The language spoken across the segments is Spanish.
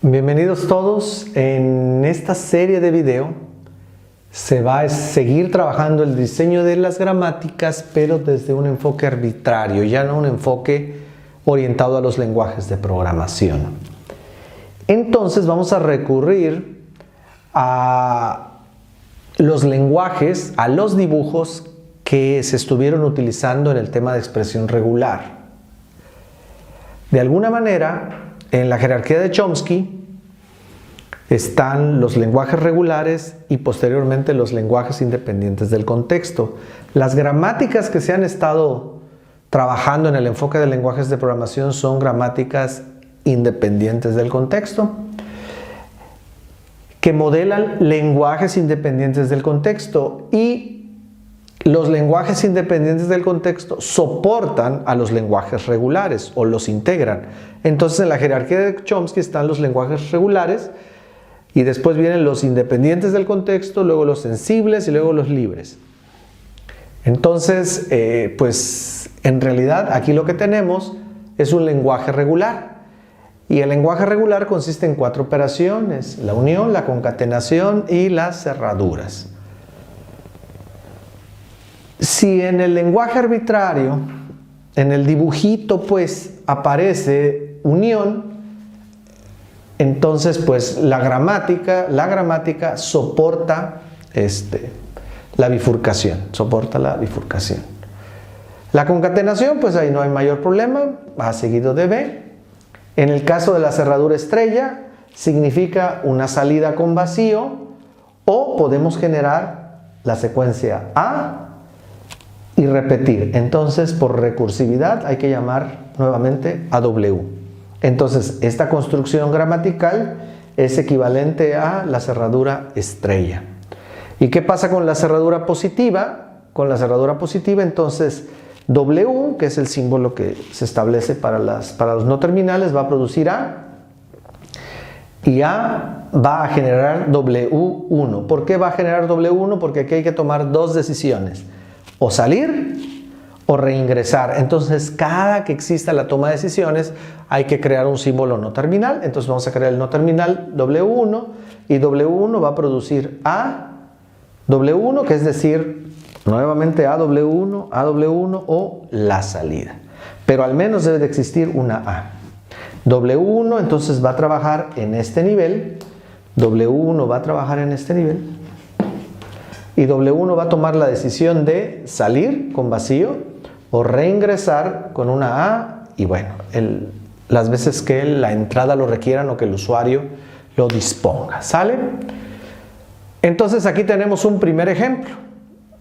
Bienvenidos todos. En esta serie de video se va a seguir trabajando el diseño de las gramáticas, pero desde un enfoque arbitrario, ya no un enfoque orientado a los lenguajes de programación. Entonces vamos a recurrir a los lenguajes, a los dibujos que se estuvieron utilizando en el tema de expresión regular. De alguna manera, en la jerarquía de Chomsky están los lenguajes regulares y posteriormente los lenguajes independientes del contexto. Las gramáticas que se han estado trabajando en el enfoque de lenguajes de programación son gramáticas independientes del contexto, que modelan lenguajes independientes del contexto, y los lenguajes independientes del contexto soportan a los lenguajes regulares o los integran. Entonces en la jerarquía de Chomsky están los lenguajes regulares y después vienen los independientes del contexto, luego los sensibles y luego los libres. Entonces, pues en realidad aquí lo que tenemos es un lenguaje regular. Y el lenguaje regular consiste en 4 operaciones: la unión, la concatenación y las cerraduras. Si en el lenguaje arbitrario, en el dibujito, pues aparece unión, entonces pues la gramática soporta la bifurcación, La concatenación, pues ahí no hay mayor problema, A seguido de B. En el caso de la cerradura estrella, significa una salida con vacío, o podemos generar la secuencia A y repetir. Entonces, por recursividad hay que llamar nuevamente a W. Entonces, esta construcción gramatical es equivalente a la cerradura estrella. ¿Y qué pasa con la cerradura positiva? Con la cerradura positiva, entonces, W, que es el símbolo que se establece para los no terminales, va a producir A, y A va a generar W1. ¿Por qué va a generar W1? Porque aquí hay que tomar 2 decisiones: o salir o reingresar. Entonces, cada que exista la toma de decisiones, hay que crear un símbolo no terminal. Entonces vamos a crear el no terminal W1, y W1 va a producir A, W1, que es decir, nuevamente AW1 o la salida. Pero al menos debe de existir una A. W1 entonces va a trabajar en este nivel, W1 va a trabajar en este nivel, y W1 va a tomar la decisión de salir con vacío o reingresar con una A, y bueno, las veces que la entrada lo requieran o que el usuario lo disponga. ¿Sale? Entonces aquí tenemos un primer ejemplo.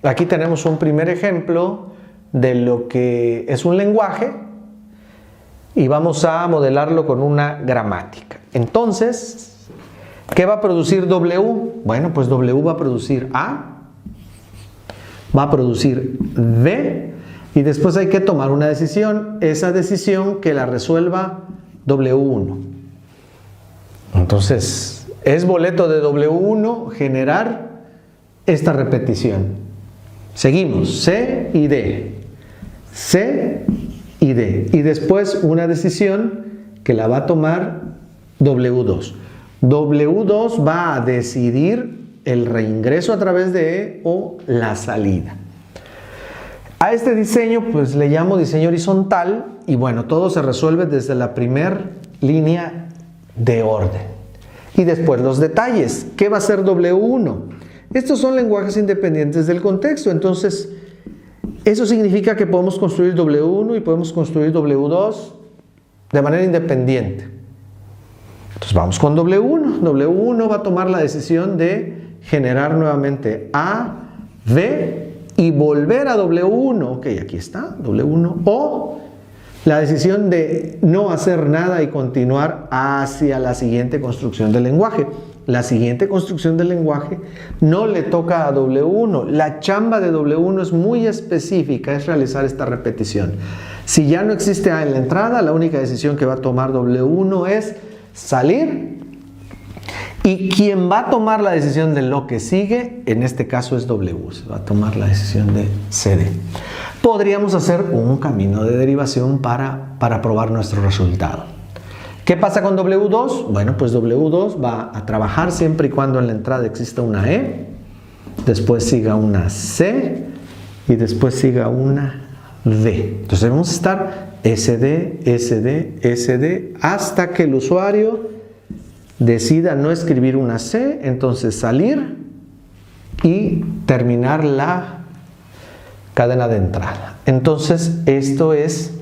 Aquí tenemos un primer ejemplo de lo que es un lenguaje y vamos a modelarlo con una gramática. Entonces, ¿qué va a producir W? Bueno, pues W va a producir A, va a producir B, y después hay que tomar una decisión, esa decisión que la resuelva W1. Entonces, es boleto de W1 generar esta repetición. Seguimos, C y D, C y D, y después una decisión que la va a tomar W2. W2 va a decidir el reingreso a través de E o la salida. A este diseño pues le llamo diseño horizontal, y bueno, todo se resuelve desde la primera línea de orden. Y después los detalles. ¿Qué va a ser W1? Estos son lenguajes independientes del contexto, entonces eso significa que podemos construir W1 y podemos construir W2 de manera independiente. Entonces vamos con W1. W1 va a tomar la decisión de generar nuevamente A, B y volver a W1. Ok, aquí está, W1. O la decisión de no hacer nada y continuar hacia la siguiente construcción del lenguaje. La siguiente construcción del lenguaje no le toca a W1. La chamba de W1 es muy específica, es realizar esta repetición. Si ya no existe A en la entrada, la única decisión que va a tomar W1 es salir, y quien va a tomar la decisión de lo que sigue, en este caso es W, se va a tomar la decisión de CD. Podríamos hacer un camino de derivación para probar nuestro resultado. ¿Qué pasa con W2? Bueno, pues W2 va a trabajar siempre y cuando en la entrada exista una E, después siga una C y después siga una D. Entonces vamos a estar SD, SD, SD hasta que el usuario decida no escribir una C, entonces salir y terminar la cadena de entrada. Entonces esto es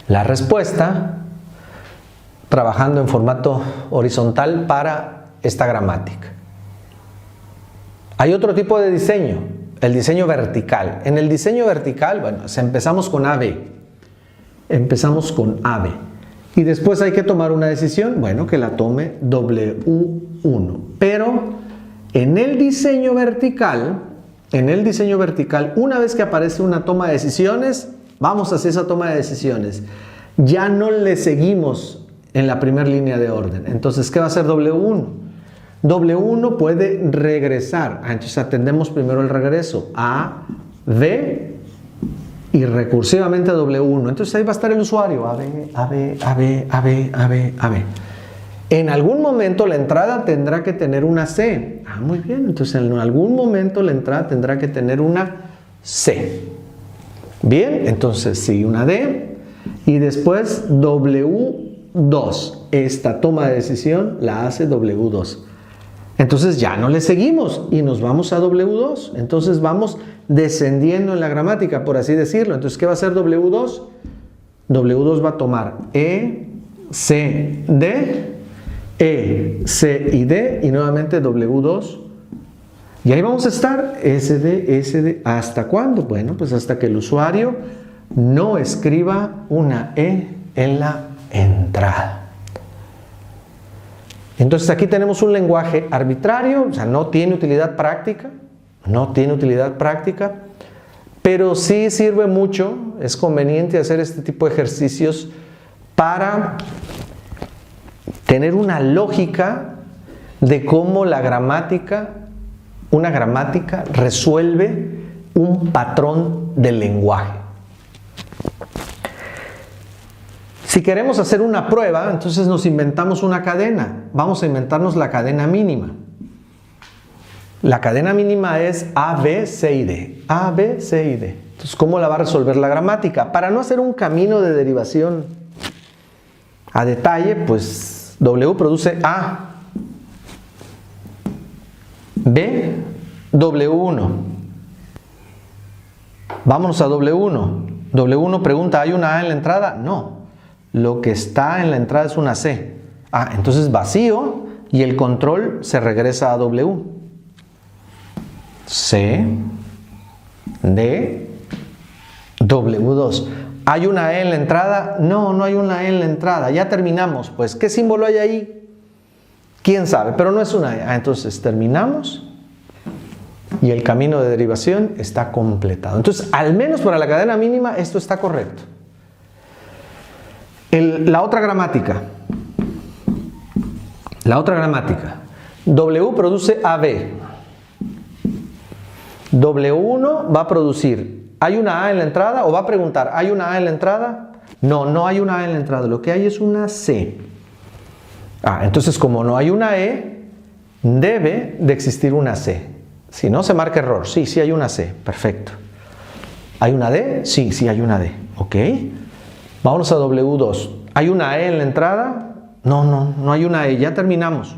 la respuesta trabajando en formato horizontal para esta gramática. Hay otro tipo de diseño, el diseño vertical. En el diseño vertical, bueno, empezamos con AB. Empezamos con AB. Y después hay que tomar una decisión, bueno, que la tome W1. Pero en el diseño vertical, una vez que aparece una toma de decisiones, vamos hacia esa toma de decisiones. Ya no le seguimos en la primera línea de orden. Entonces, ¿qué va a hacer W1? W1 puede regresar. Entonces atendemos primero el regreso a B y recursivamente a W1. Entonces ahí va a estar el usuario. AB, AB, AB, AB, AB, AB. En algún momento la entrada tendrá que tener una C. Muy bien. Entonces en algún momento la entrada tendrá que tener una C. Bien. Entonces sigue una D y después W2. Esta toma de decisión la hace W2. Entonces ya no le seguimos y nos vamos a W2. Entonces vamos descendiendo en la gramática, por así decirlo. Entonces, ¿qué va a hacer W2? W2 va a tomar E, C, D, E, C y D y nuevamente W2. Y ahí vamos a estar SD, SD. ¿Hasta cuándo? Bueno, pues hasta que el usuario no escriba una E en la entrada. Entonces aquí tenemos un lenguaje arbitrario, o sea, no tiene utilidad práctica, pero sí sirve mucho, es conveniente hacer este tipo de ejercicios para tener una lógica de cómo una gramática resuelve un patrón del lenguaje. Si queremos hacer una prueba, entonces nos inventamos una cadena. Vamos a inventarnos la cadena mínima. La cadena mínima es A, B, C y D. A, B, C y D. Entonces, ¿cómo la va a resolver la gramática? Para no hacer un camino de derivación a detalle, pues W produce A, B, W1. Vámonos a W1. W1 pregunta, ¿hay una A en la entrada? No. Lo que está en la entrada es una C. Entonces vacío y el control se regresa a W. C, D, W2. ¿Hay una E en la entrada? No, no hay una E en la entrada. Ya terminamos. Pues, ¿qué símbolo hay ahí? ¿Quién sabe? Pero no es una E. Entonces terminamos y el camino de derivación está completado. Entonces, al menos para la cadena mínima, esto está correcto. La otra gramática. W produce AB. W1 va a producir, ¿hay una A en la entrada? O va a preguntar, ¿hay una A en la entrada? No, no hay una A en la entrada. Lo que hay es una C. Entonces, como no hay una E, debe de existir una C. Si no, se marca error. Sí, sí hay una C. Perfecto. ¿Hay una D? Sí, sí hay una D. Ok. Vámonos a W2. ¿Hay una E en la entrada? No, no, no hay una E. Ya terminamos.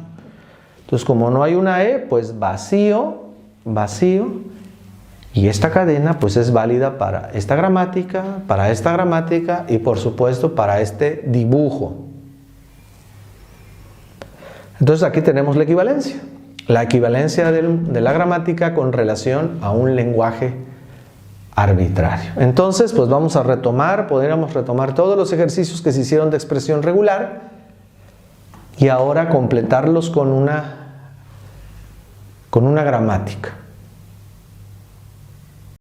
Entonces, como no hay una E, pues vacío, vacío. Y esta cadena pues es válida para esta gramática y por supuesto para este dibujo. Entonces aquí tenemos la equivalencia. La equivalencia de la gramática con relación a un lenguaje arbitrario. Entonces, pues vamos a retomar, podríamos retomar todos los ejercicios que se hicieron de expresión regular y ahora completarlos con una gramática.